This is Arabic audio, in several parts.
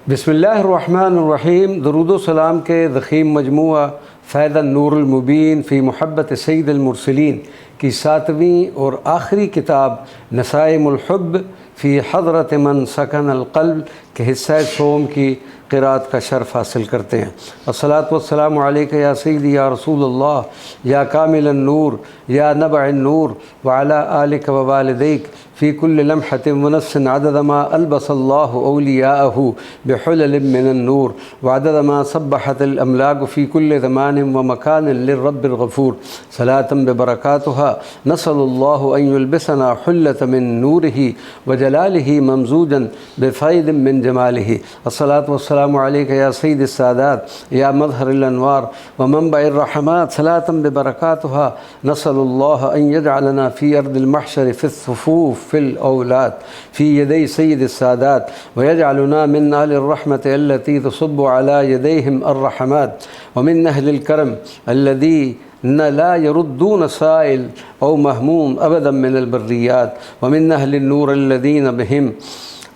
बिस्मिल्लाहिर्रहमानिर्रहीम। दरूद सलाम के ज़ख़ीम मजमुआ फ़ैज़ नूरुल मुबीन फ़ी मुहब्बत सय्यिदिल मुरसलीन की 7वीं और आखिरी किताब नसाइमुल हुब्ब फ़ी हज़रत मन सकनल क़ल्ब के हिस्सा सोम की क़िराअत का शर्फ़ हासिल करते हैं। अस्सलातु वस्सलामु अलैका या सय्यदी या रसूलल्लाह या कामिलन नूर या नबअन नूर व अला आलिका व वालिदैक फ़ी कुल्लि लम्हतिन व नफ़्सिन अदद मा अलबसल्लाहु औलियाअहु बिहुललिम मिनन नूर व अदद मा सब्बहतिल अमलाकु फ़ी कुल्लि ज़मानिन व मकानिन लिर्रब्बिल गफ़ूर सलातन बिबरकातुहा नसअलुल्लाहु अन युल्बिसना हुल्लतम मिन नूरिही व जलालिही ममज़ूजन बिफ़ैदिम मिन जमालिही। अस्सलातु वस्सलामु अलैका या सय्यिदिस सादात या मज़हरिल अनवार व मनबइर रहमात सलातन बिबरकातुहा नसअलुल्लाह अन यजअलना फ़ी अर्दिल महशर फ़िस सुफ़ूफ़ फ़िल औलाद फ़ी यदै सय्यिदिस सादात व यजअलना मिन अहलिर रहमति अल्लती तसुब्बु अला यदैहिम अर्रहमात व मिन अहलिल करम अल्लज़ीना ला यरुद्दून साइल औ महमूम अबदन मिनल बर्रियात व मिन अहलिन नूर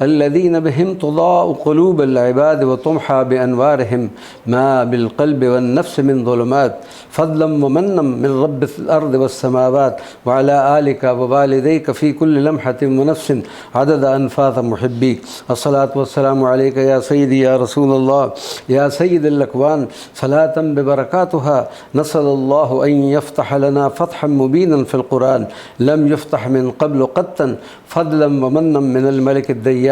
अल्लज़ीना बिहिम तुदाअ क़ुलूबुल इबाद व तुम्हा बिअनवारिहिम मा बिल क़ल्बि वन नफ़्सि मिन ज़ुलुमात फ़ज़लन व मन्नन मिन रब्बिल अर्दि वस समावात व अला आलिका व वालिदैका फ़ी कुल्लि लम्हतिन व नफ़्सिन अदद अनफ़ास मुहिब्बीक। अस्सलातु वस्सलामु अलैका या सय्यदी या रसूलल्लाह या सय्यिदल अकवान सलातन बिबरकातुहा नसअलुल्लाहु अन यफ़्तह लना फ़तहन मुबीनन फ़िल क़ुरान लम युफ़्तह मिन क़ब्ल क़त्तन फ़ज़लन व मन्नन मिनल मलिकिद दय्यान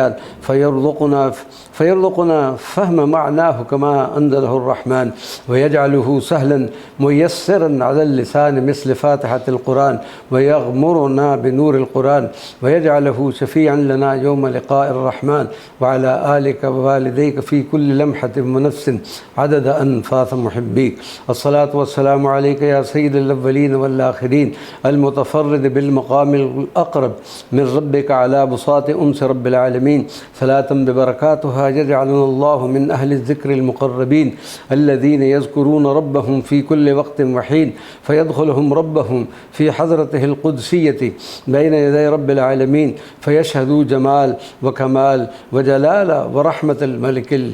फ़यरज़ुक़ुना फ़हम मअनाहु कमा अंज़लहुर रहमान व यजअलहु सहलन मुयस्सरन अला लिसान मिस्ल फ़ातिहतिल क़ुरान व यग़मुरुना बिनूरिल क़ुरान व यजअलहु शफ़ीअन लना यौम लिक़ाइर रहमान व अला आलिका व वालिदैका फ़ी कुल्लि लम्हतिन व नफ़्सिन अदद अनफ़ास मुहिब्बीक। अस्सलातु वस्सलामु अलैका या सय्यिदल अव्वलीन वल आखिरीन अल मुतफ़र्रिद बिल मक़ामिल अक़रब मिन रब्बिका अला बुसाति उन्स रब्बिल आलमीन सलातन बिबरकातुहा यजअलुल्लाहु मिन अहलि ज़िक्रिल मुक़र्रबीन अल्लज़ीना यज़कुरून रब्बहुम फ़ी कुल्लि वक़्तिन व हीन फ़यदख़ुलुहुम रब्बुहुम फ़ी हज़रतिहिल क़ुद्सिय्यति बैन यदै रब्बिल आलमीन फ़यशहदू जमाल व कमाल व जलाल व रहमतल मलिकिल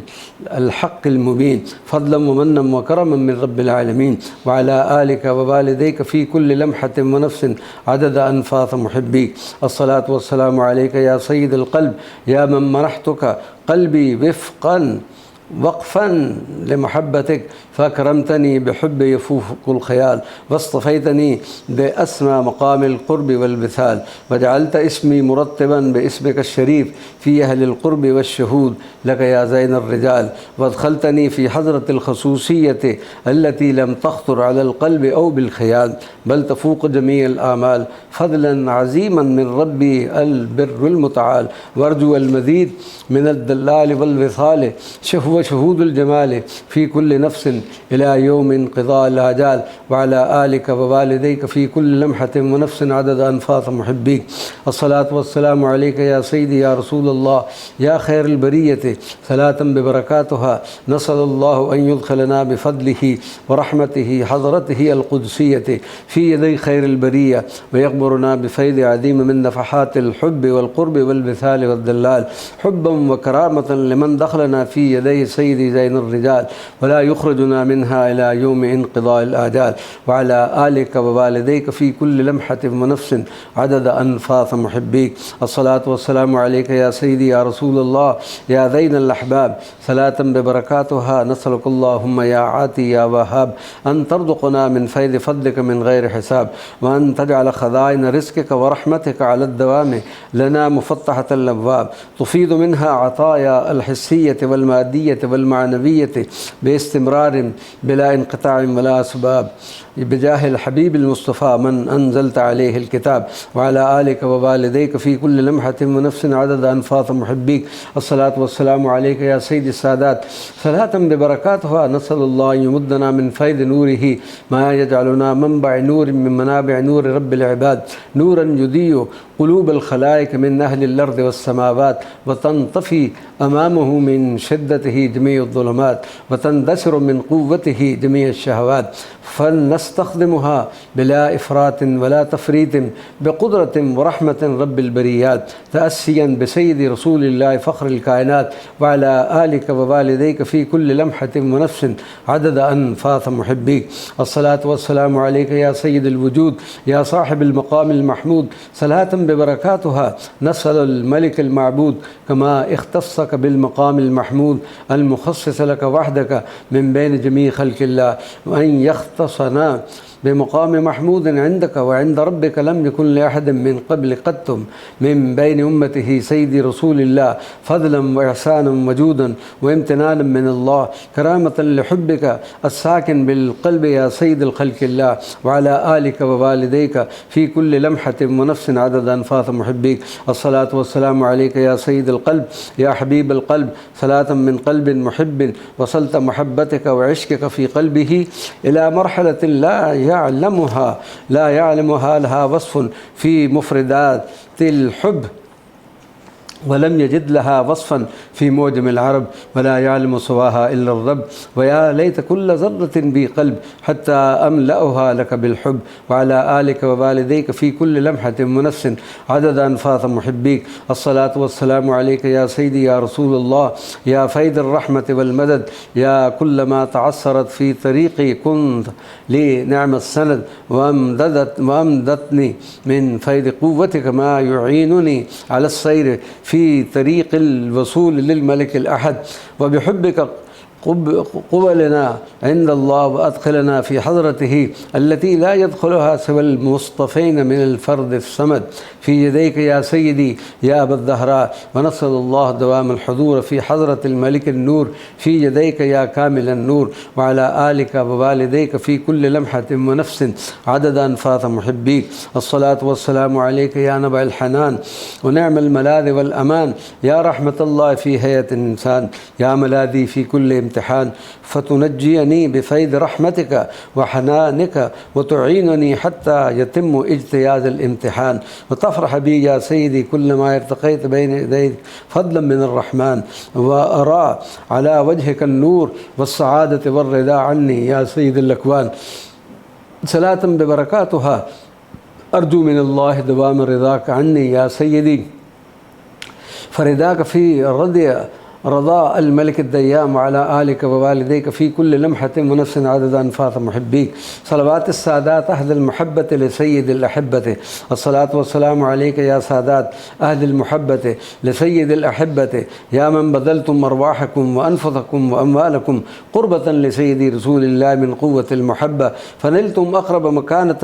हक़्क़िल मुबीन फ़ज़लन व मन्नन व करमन मिन रब्बिल आलमीन व अला आलिका व वालिदैका फ़ी कुल्लि लम्हतिन व नफ़्सिन अदद अनफ़ास मुहिब्बीक। अस्सलातु वस्सलामु अलैका या सय्यिदल क़ल्ब या मन मनहतुका क़ल्बी वफ़क़न वक़फ़न लिमहब्बतिक फ़अकरमतनी बिहुब्बि यफ़ूक़ुल ख़याल वस्तफ़ैतनी बिअस्मा मक़ामिल क़ुर्बि वल विसाल वजअलत इस्मी मुरत्तिबन बिइस्मिका शरीफ़ फ़ी अहलिल क़ुर्बि वश्शुहूद लका या ज़ैनर रिजाल वअदख़लतनी फ़ी हज़रतिल ख़ुसूसिय्यति अल्लती लम तख़्तर अलल क़ल्बि औ बिल ख़याल बल तफ़ूक़ु जमीअल आमाल फ़ज़लन अज़ीमन मिन रब्बी अल बिर्रुल मुतआल वअरजू अल मज़ीद मिनद दलाल वल विसाल शहूदुल जमाल फ़ी कुल्लि नफ़्सिन इला यौम इंक़िज़ाअल आजाल व अला आलिका व वालिदैका फ़ी कुल्लि लम्हतिन व नफ़्सिन अदद अनफ़ास मुहिब्बीक। अस्सलातु वस्सलामु अलैका या सय्यदी या रसूलल्लाह या खैरुल बरिय्यति सलातन बिबरकातुहा नसअलुल्लाहु अन युदख़िलना बिफ़ज़लिही व रहमतिही हज़रतिही अल क़ुद्सिय्यति फ़ी यदै खैरिल बरिय्या व यग़मुरुना बिफ़ैज़ि अज़ीम मिन नफ़हातिल हुब्बि वल क़ुर्बि वल विसाल वद्दलाल हुब्बन व करामतन लिमन दख़लना फ़ी यदै सय्यदी ज़ैनुर रिजाल वला युख़्रिजुना मिन्हा इला यौम इंक़िज़ाइल आजाल व अला आलिका व वालिदैका फ़ी कुल्लि लम्हतिन व नफ़्सिन अदद अनफ़ास मुहिब्बीक। अस्सलातु वस्सलामु अलैका या सय्यदी या रसूलल्लाह या ज़ैनल अहबाब सलातन बिबरकातुहा नसअलुकल्लाहुम्मा या आती या वहाब अन तर्ज़ुक़ना मिन फ़ैज़ि फ़ज़लिका मिन ग़ैरि हिसाब व अन तजअल ख़ज़ाइन रिज़्क़िका व रहमतिका अला दवाम लना मुफ़त्तहतल अब्वाब तुफ़ीदु मिन्हा अताया अल हिस्सिय्यति वल मादिय्यति वल मानविय्यति बेइस्तिमरार बिला इंक़िताअ वला असबाब बिजाहिल हबीबिल मुस्तफ़ा मन अंज़लत अलैहिल किताब व अला आलिका व वालिदैका फ़ी कुल्लि लम्हतिन व नफ़्सिन अदद अनफ़ास मुहिब्बीक। अस्सलातु वस्सलामु अलैका या सय्यिदिस सादात सलातन बिबरकातुहा नसअलुल्लाह अन युमद्दना मिन फ़ैज़ि नूरिही मा यजअलुना मनबअ नूरिन मिन मनाबिअ नूरि रब्बिल इबाद नूरन युदिय्यु क़ुलूबल ख़लाइक़ मिन अहलिल अर्दि वस समावात व तंतफ़ी अमामहु मिन शिद्दतिही जमीउज़ ज़ुलुमात व तंदसिरु मिन क़ुव्वतिही जमीउश शहवात फ़नस نستخدمها بلا إفراط ولا تفريط بقدرة ورحمة رب البريات، تأسيا بسيد رسول الله فخر الكائنات وعلى آلك ووالديك في كل لمحة ونفس عدد أنفاس محبيك. الصلاة والسلام عليك يا سيد الوجود يا صاحب المقام المحمود، صلاة ببركاتها نسأل الملك المعبود كما اختصك بالمقام المحمود المخصص لك وحدك من بين جميع خلق الله، وأن يختصنا بمقام محمود عندك وعند ربك لم يكن لأحد من قبل قدتم من بين أمته سيد رسول الله، فضلا وإحسانا وجودا وامتنانا من الله، كرامة لحبك الساكن بالقلب يا سيد الخلق الله، وعلى آلك ووالديك في كل لمحة ونفس عدد أنفاس محبيك. الصلاة والسلام عليك يا سيد القلب يا حبيب القلب، صلاة من قلب محب وصلت محبتك وعشقك في قلبه إلى مرحلة لا يعلمها لها وصف في مفردات الحب، ولم يجد لها وصفا في موجم العرب، ولا يعلم سواها إلا الرب. ويا ليت كل ذرة بي قلب حتى أملأها لك بالحب، وعلى آلك ووالديك في كل لمحة ونفس عدد أنفاس محبيك. الصلاة والسلام عليك يا سيدي يا رسول الله يا فيض الرحمة والمدد، يا كل ما تعثرت في طريقي كنت لي نعم السند، وأمدتني من فيض قوتك ما يعينني على السير في طريق الوصول للملك الأحد. وبحبك قبلنا عند الله وأدخلنا في حضرته التي لا يدخلها سوى المصطفين من الفرد الصمد، في يديك يا سيدي يا أبا الزهراء، ونسأل الله دوام الحضور في حضرة الملك النور، في يديك يا كامل النور، وعلى آلك ووالديك في كل لمحة ونفس عدد أنفاس محبيك. الصلاة والسلام عليك يا نبع الحنان ونعم الملاذ والأمان، يا رحمة الله في هيئة الإنسان، يا ملاذي في كل امتحان، فتنجيني بفيض رحمتك وحنانك وتعينني حتى يتم اجتياز الامتحان، وتفرح بي يا سيدي كلما ارتقيت بين يديك فضلا من الرحمن، وأرى على وجهك النور والسعادة والرضا عني يا سيد الأكوان. صلاة ببركاتها أرجو من الله دوام رضاك عني يا سيدي، فرضاك في رضاء الملك الديام، وعلى آلك ووالديك في كل لمحة ونفس عدد أنفاس محبيك. صلوات السادات أهل المحبة لسيد الأحبة، الصلاة والسلام عليك يا سادات أهل المحبة لسيد الأحبة، يا من بذلتم أرواحكم وأنفسكم وأموالكم قربة لسيد رسول الله من قوة المحبة، فنلتم أقرب مكانة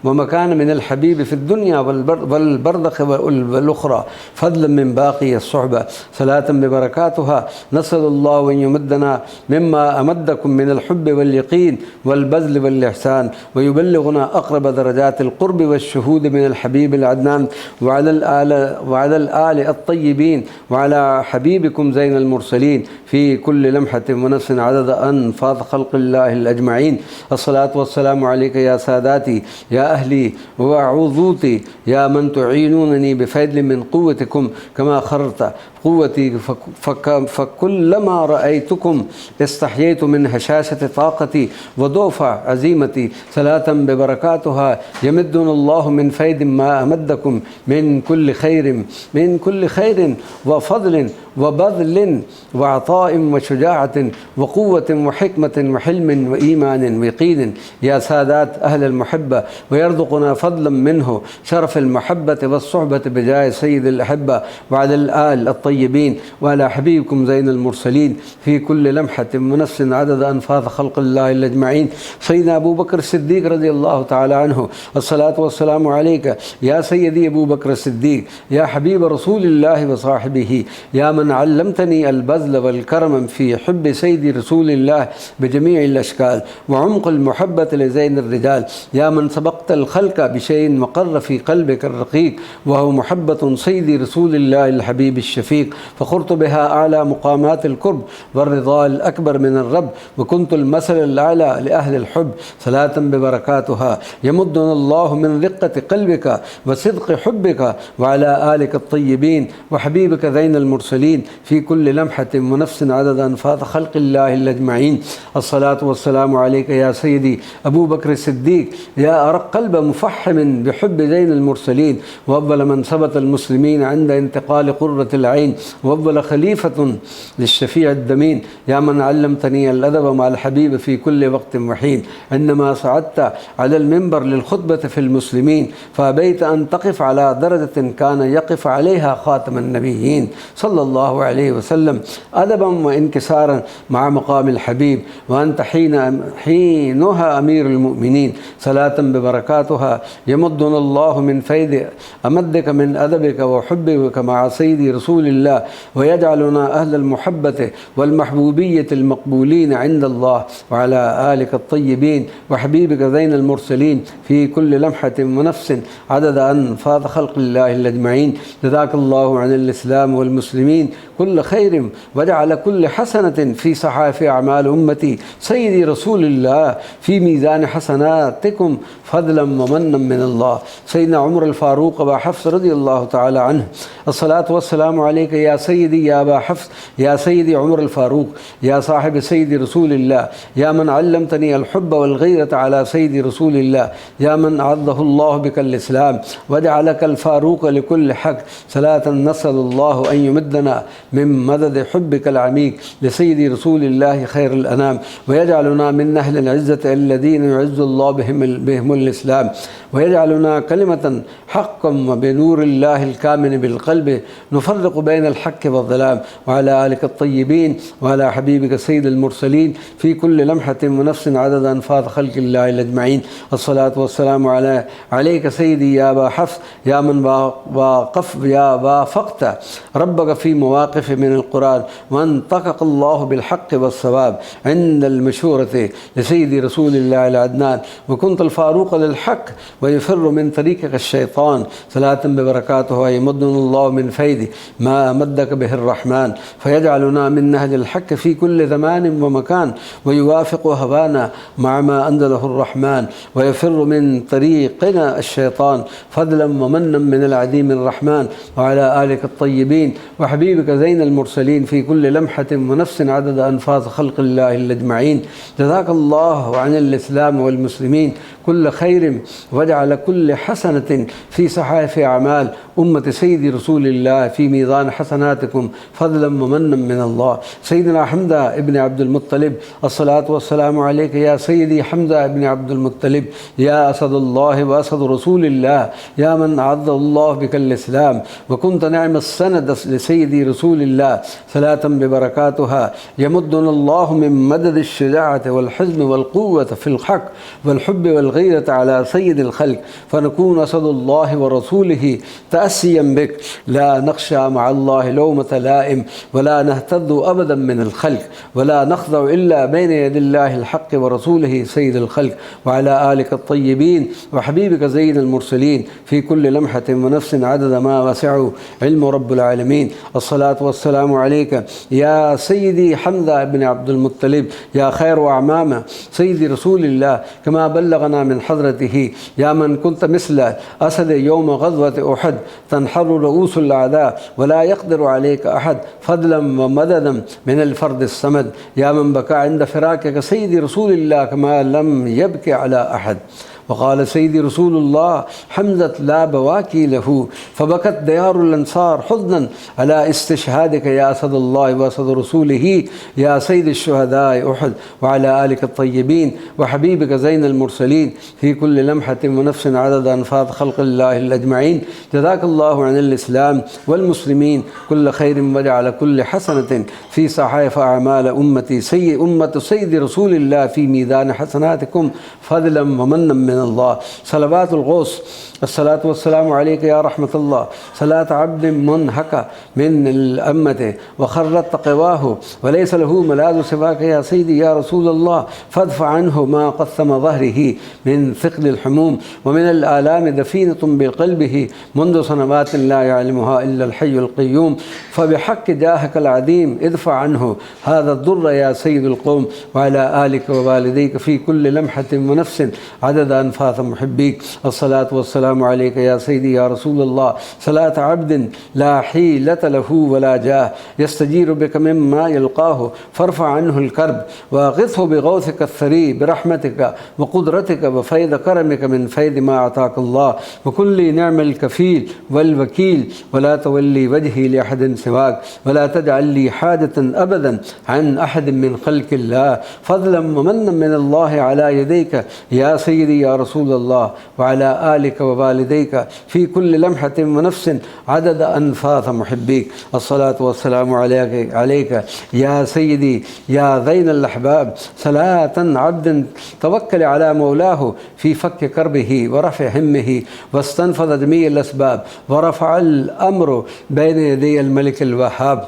ومكان من الحبيب في الدنيا والبرزخ والأخرى فضلا من باقي الصحبة. صلاة ببركاتها نسأل الله أن يمدنا مما أمدكم من الحب واليقين والبذل والإحسان، ويبلغنا أقرب درجات القرب والشهود من الحبيب العدنان، وعلى الآل الطيبين، وعلى حبيبكم زين المرسلين في كل لمحة ونفس عدد أنفاس خلق الله الأجمعين. الصلاة والسلام عليك يا ساداتي يا أهلي وعوذوتي، يا من تعينونني بفضل من قوتكم كما خرت قوتي، فكلما رأيتكم استحييت من هشاشة طاقتي وضعف عزيمتي. صلاة ببركاتها يمدنا الله من فيض ما أمدكم من كل خير وفضل وبذل وعطاء وشجاعة وقوة وحكمة وحلم وإيمان ويقين يا سادات أهل المحبة، ويرزقنا فضلا منه شرف المحبة والصحبة بجاه سيد الأحبة، وعلى الآل الطيبين، وعلى حبيبكم زين المرسلين في كل لمحة ونفس عدد أنفاس خلق الله الأجمعين. سيدنا أبو بكر الصديق رضي الله تعالى عنه، الصلاة والسلام عليك يا سيدي أبو بكر الصديق يا حبيب رسول الله وصاحبه، يا من علمتني البذل والكرم في حب سيد رسول الله بجميع الأشكال وعمق المحبة لزين الرجال، يا من سبقت الخلق بشيء مقر في قلبك الرقيق وهو محبة سيد رسول الله الحبيب الشفيق، فخرت بها أعلى مقامات القرب والرضا الأكبر من الرب، وكنت المثل الأعلى لأهل الحب. صلاة ببركاتها يمدنا الله من رقة قلبك وصدق حبك، وعلى آلك الطيبين وحبيبك زين المرسلين المرسلين في كل لمحة ونفس عدد أنفاس خلق الله الأجمعين. الصلاة والسلام عليك يا سيدي أبو بكر الصديق، يا أرق قلب مفحم بحب زين المرسلين، وأفضل من ثبت المسلمين عند انتقال قرة العين، وأفضل خليفة للشفيع الدمين، يا من علمتني الأدب مع الحبيب في كل وقت وحين. عندما صعدت على المنبر للخطبة في المسلمين فأبيت أن تقف على درجة كان يقف عليها خاتم النبيين صلى الله عليه وسلم، أدبا وانكسارا مع مقام الحبيب، وأنت حينها أمير المؤمنين. صلاة ببركاتها يمدنا الله من فيض أمدك من أدبك وحبك مع سيدي رسول الله، ويجعلنا أهل المحبة والمحبوبية المقبولين عند الله، وعلى آلك الطيبين وحبيبك زين المرسلين في كل لمحة ونفس عدد أنفاس خلق الله الأجمعين. جزاك الله عن الإسلام والمسلمين كل خير، وجعل كل حسنة في صحائف أعمال أمتي سيدي رسول الله في ميزان حسناتكم فضلا ومنا من الله. سيدنا عمر الفاروق أبا حفص رضي الله تعالى عنه، الصلاة والسلام عليك يا سيدي يا أبا حفص، يا سيدي عمر الفاروق، يا صاحب سيدي رسول الله، يا من علمتني الحب والغيرة على سيدي رسول الله، يا من أعظه الله بك الإسلام وجعلك الفاروق لكل حق. صلاة نسأل الله أن يمدنا من مدد حبك العميق لسيدي رسول الله خير الأنام، ويجعلنا من أهل العزة الذين يعز الله بهم الإسلام، ويجعلنا كلمة حقا وبنور الله الكامن بالقلب نفرق بين الحق والظلام. وعلى آلك الطيبين وعلى حبيبك سيد المرسلين في كل لمحة ونفس عدد أنفاس خلق الله الأجمعين. الصلاة والسلام عليك سيدي يا أبا حفص، يا من وافقت ربك في مواقف من القرآن، وانطقك الله بالحق والصواب عند المشورة لسيدي رسول الله العدنان، وكنت الفاروق للحق ويفر من طريقك الشيطان. صلاة ببركاته يمدنا الله من فيض ما مدك به الرحمن، فيجعلنا من أهل الحق في كل زمان ومكان، ويوافق هوانا مع ما أنزله الرحمن، ويفر من طريقنا الشيطان فضلا ومنا من العديم الرحمن. وعلى آلك الطيبين وحبيبك زين المرسلين في كل لمحة ونفس عدد أنفاس خلق الله الأجمعين. جزاك الله عن الإسلام والمسلمين كل خير، وجعل كل حسنة في صحائف أعمال أمة سيدي رسول الله في ميزان حسناتكم فضلا ومنا من الله. سيدنا حمزة ابن عبد المطلب، الصلاة والسلام عليك يا سيدي حمزة ابن عبد المطلب، يا أسد الله وأسد رسول الله، يا من أعز الله بك الإسلام وكنت نعم السند لسيدي رسول الله. صلاة ببركاتها يمدنا الله من مدد الشجاعة والحزم والقوة في الحق والحب والغيرة على سيد الخلق، فنكون أسد الله ورسوله تأسيا بك، لا نخشى مع الله لومة لائم، ولا نهتد أبدا من الخلق، ولا نخضع إلا بين يدي الله الحق ورسوله سيد الخلق. وعلى آلك الطيبين وحبيبك زين المرسلين في كل لمحة ونفس عدد ما وسعه علم رب العالمين. الصلاة والسلام عليك يا سيدي حمزة بن عبد المطلب، يا خير أعمام سيدي رسول الله كما بلغنا من حضرته، يا من كنت مثل أسد يوم غزوة أحد تنحر رؤوس الأعداء ولا يقدر عليك أحد فضلا ومددا من الفرد الصمد، يا من بكى عند فراقك سيدي رسول الله كما لم يبكي على أحد. وقال سيدي رسول الله حمزة لا بواكي له، فبكت ديار الأنصار حزنا على استشهادك يا أسد الله وأسد رسوله يا سيد الشهداء أحد. وعلى آلك الطيبين وحبيبك زين المرسلين في كل لمحة ونفس عدد أنفاس خلق الله الأجمعين. جزاك الله عن الإسلام والمسلمين كل خير، وجعل كل حسنة في صحائف أعمال أمتي أمة سيد رسول الله في ميزان حسناتكم فضلا ومنا من الله. صلوات الغوث، الصلاة والسلام عليك يا رحمة الله، صلاة عبد منهك من الأمة وخرت تقواه وليس له ملاذ سواك يا سيدي يا رسول الله، فادفع عنه ما قثم ظهره من ثقل الحموم ومن الآلام دفينة بقلبه منذ سنوات لا يعلمها إلا الحي القيوم، فبحق جاهك العظيم ادفع عنه هذا الضر يا سيد القوم. وعلى آلك ووالديك في كل لمحة ونفس عدد أنفاس محبيك. الصلاة والسلام عليك يا سيدي يا رسول الله صلاة عبد لا حيلة له ولا جاه يستجير بك مما يلقاه فارفع عنه الكرب وأغثه بغوثك الثري برحمتك وقدرتك وفيض كرمك من فيض ما أعطاك الله وكن لي نعم الكفيل والوكيل ولا تولي وجهي لأحد سواك ولا تجعل لي حاجة أبدا عن أحد من خلق الله فضلا ومنا من الله على يديك يا سيدي يا رسول الله وعلى آلك ووالديك في كل لمحة ونفس عدد أنفاس محبيك. الصلاة والسلام عليك يا سيدي يا زين الأحباب صلاة عبد توكل على مولاه في فك كربه ورفع همه واستنفذ جميع الأسباب ورفع الأمر بين يدي الملك الوهاب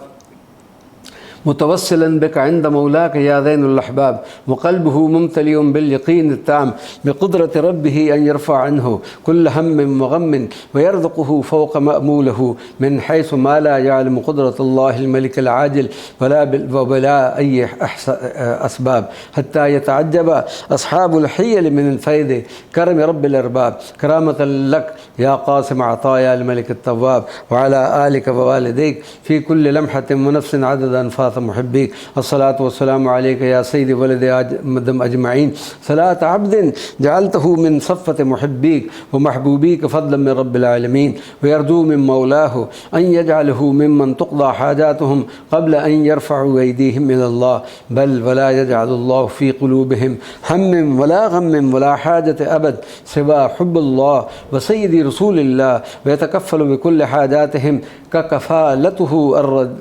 متوسلا بك عند مولاك يا زين الأحباب وقلبه ممتلئ باليقين التام بقدرة ربه أن يرفع عنه كل هم وغم ويرزقه فوق مأموله من حيث ما لا يعلم قدرة الله الملك العاجل ولا أي أسباب حتى يتعجب أصحاب الحيل من الفيض كرم رب الأرباب كرامة لك يا قاسم عطايا الملك التواب وعلى آلك ووالديك في كل لمحة ونفس عدد أنفاس محبيك. الصلاة والسلام عليك يا سيدي ولد آدم أجمعين صلاة عبد جعلته من صفة محبيك ومحبوبيك فضلا من رب العالمين ويرجو من مولاه أن يجعله ممن تقضى حاجاتهم قبل أن يرفعوا أيديهم إلى الله بل ولا يجعل الله في قلوبهم هم ولا غم ولا حاجة أبد سوى حب الله وسيد رسول الله ويتكفل بكل حاجاتهم ككفالته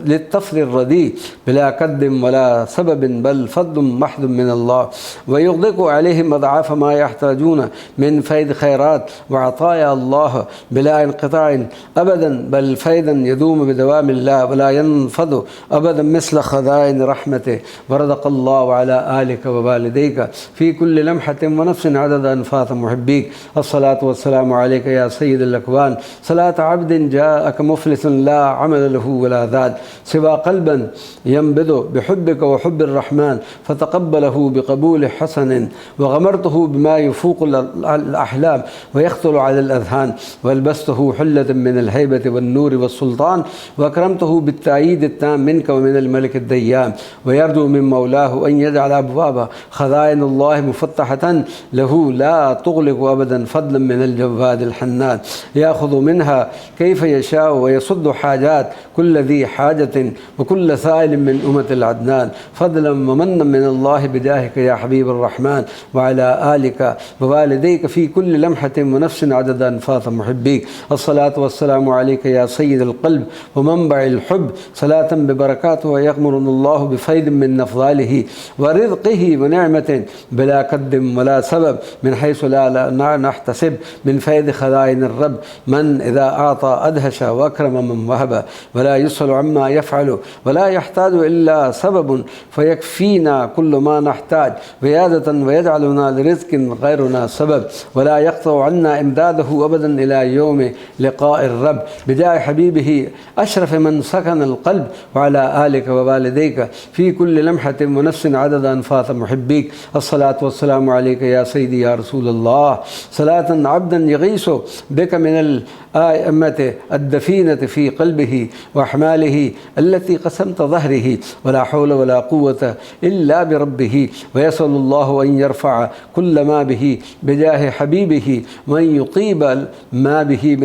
للطفل الرديء بلا كد ولا سبب بل فضل محض من الله ويغدق عليهم أضعاف ما يحتاجون من فيض خيرات وعطايا الله بلا انقطاع أبدا بل فيضا يدوم بدوام الله ولا ينفض أبدا مثل خزائن رحمته ورزق الله على آلك ووالديك في كل لمحة ونفس عدد أنفاس محبيك. الصلاة والسلام عليك يا سيد الأكوان صلاة عبد جاءك مفلس لا عمل له ولا ذات سوى قلبا ينبذ بحبك وحب الرحمن فتقبله بقبول حسن وغمرته بما يفوق الأحلام ويخطر على الأذهان والبسته حلة من الهيبة والنور والسلطان وأكرمته بالتأييد التام منك ومن الملك الديان ويرجو من مولاه أن يجعل أبواب خزائن الله مفتحة له لا تغلق أبدا فضلا من الجواد الحنان يأخذ منها كيف يشاء ويصد حاجات كل ذي حاجة وكل سائل من أمة العدنان فضلا ومنا من الله بجاهك يا حبيب الرحمن وعلى آلك ووالديك في كل لمحة ونفس عدد أنفاس محبيك. الصلاة والسلام عليك يا سيد القلب ومنبع الحب صلاة ببركاته يغمرنا الله بفيض من أفضاله ورزقه ونعمة بلا كد ولا سبب من حيث لا نحتسب من فيض خزائن الرب من إذا أعطى أدهش وأكرم من وهب ولا يسأل عما يفعل ولا يحتاج إلا سبب فيكفينا كل ما نحتاج ويادة ويجعلنا لرزق غيرنا سبب ولا يقطع عنا إمداده أبدا إلى يوم لقاء الرب بجاه حبيبه أشرف من سكن القلب وعلى آلك ووالديك في كل لمحة ونفس عدد أنفاس محبيك. الصلاة والسلام عليك يا سيدي يا رسول الله صلاة عبدا يغيث بك من الآئمة الدفينة في قلبه وأحماله التي قسمت ظهره ولا حول ولا قوة إلا بربه ويسأل الله أن يرفع كل ما به بجاه حبيبه وأن يطيب ما به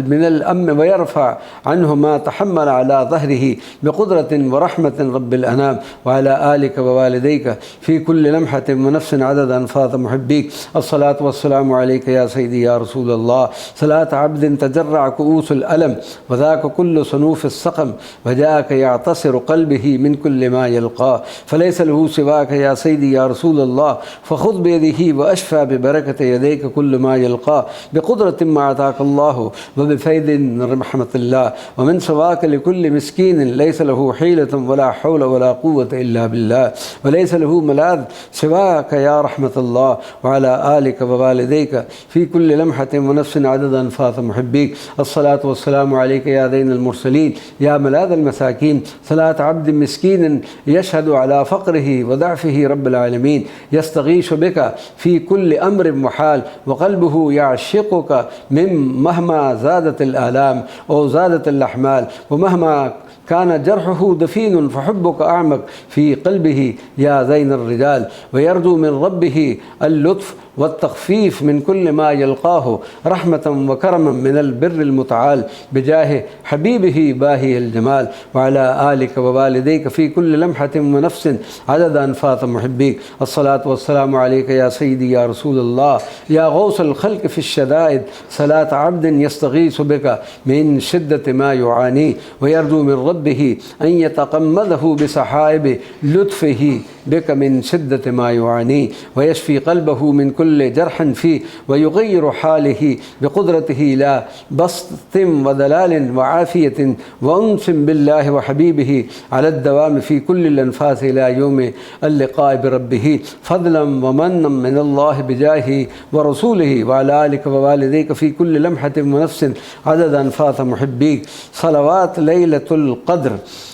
من الأم ويرفع عنه ما تحمل على ظهره بقدرة ورحمة رب الأنام وعلى آلك ووالديك في كل لمحة ونفس عدد أنفاس محبيك. الصلاة والسلام عليك يا سيدي يا رسول الله صلاة عبد تجرع كؤوس الألم وذاك كل صنوف السقم وجاءك يعتصر قلبه من كل ما يلقاه فليس له سواك يا سيدي يا رسول الله فخذ بيده وأشفى ببركة يديك كل ما يلقاه بقدرة ما أعطاك الله وبفيض من رحمة الله ومن سواك لكل مسكين ليس له حيلة ولا حول ولا قوة إلا بالله وليس له ملاذ سواك يا رحمة الله وعلى آلك ووالديك في كل لمحة ونفس عدد أنفاس محبيك. الصلاة والسلام عليك يا زين المرسلين يا ملاذ المساكين صلاة صلاة عبد مسكين يشهد على فقره وضعفه رب العالمين، يستغيث بك في كل أمر محال، وقلبه يعشقك مهما زادت الآلام أو زادت الأحمال، ومهما كان جرحه دفين فحبك أعمق في قلبه يا زين الرجال، ويرجو من ربه اللطف والتخفيف من كل ما يلقاه، رحمة وكرما من البر المتعال، بجاه حبيبه باهي الجمال، وعلى آلك ووالديك في كل لمحة ونفس عدد أنفاس محبيك. الصلاة والسلام عليك يا سيدي يا رسول الله يا غوث الخلق في الشدائد، صلاة عبد يستغيث بك من شدة ما يعانيه، ويرجو من ربه أن يتقمده بسحائب لطفه بك من شدة ما يعانيه، ويشفي قلبه من كل جرح فيه، ويغير حاله بقدرته لا بسط ودلال وعافية وأنس بالله وحبيبه على الدوام في كل الأنفاس إلى يوم اللقاء بربه، فضلا ومنا من الله بجاهه ورسوله، وعلى آلك ووالديك في كل لمحة ونفس عدد أنفاس محبيك. صلوات ليلة القدر.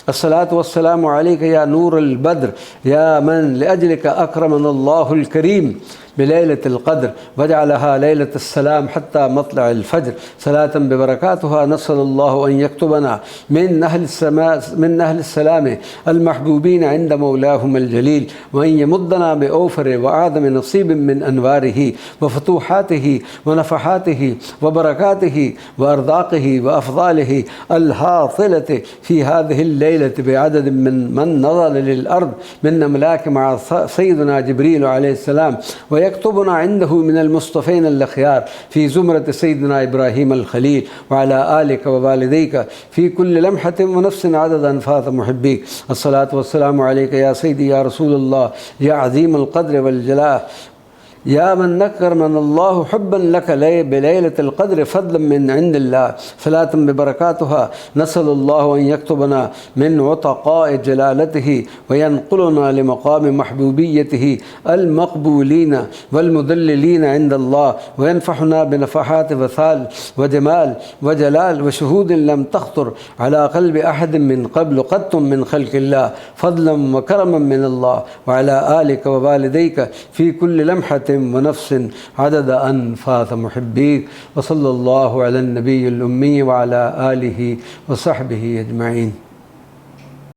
الصلاة والسلام عليك يا نور البدر، يا من لأجلك أكرمنا الله الكريم بليلة القدر وجعلها ليلة السلام حتى مطلع الفجر، صلاة ببركاتها نسأل الله أن يكتبنا من أهل السلام المحبوبين عند مولاهم الجليل، وأن يمدنا بأوفر وأعظم نصيب من أنواره وفتوحاته ونفحاته وبركاته وأرزاقه وأفضاله الهاطلة في هذه الليلة بعدد من نزل للأرض من أملاك مع سيدنا جبريل عليه السلام، ويكتبنا عنده من المصطفين الأخيار في زمرة سيدنا إبراهيم الخليل، وعلى آلك ووالديك في كل لمحة ونفس عدد أنفاس محبيك. الصلاة والسلام عليك يا سيدي يا رسول الله يا عظيم القدر والجلال، يا من نكر من الله حبا لك بليلة القدر فضلا من عند الله، صلاة ببركاتها نسأل الله أن يكتبنا من عتقاء جلالته، وينقلنا لمقام محبوبيته المقبولين والمذللين عند الله، وينفحنا بنفحات وثال وجمال وجلال وشهود لم تخطر على قلب أحد من قبل قط من خلق الله، فضلا وكرما من الله، وعلى آلك ووالديك في كل لمحة ونفس عدد أنفاس محبيك. وصلى الله على النبي الأمي وعلى آله وصحبه أجمعين.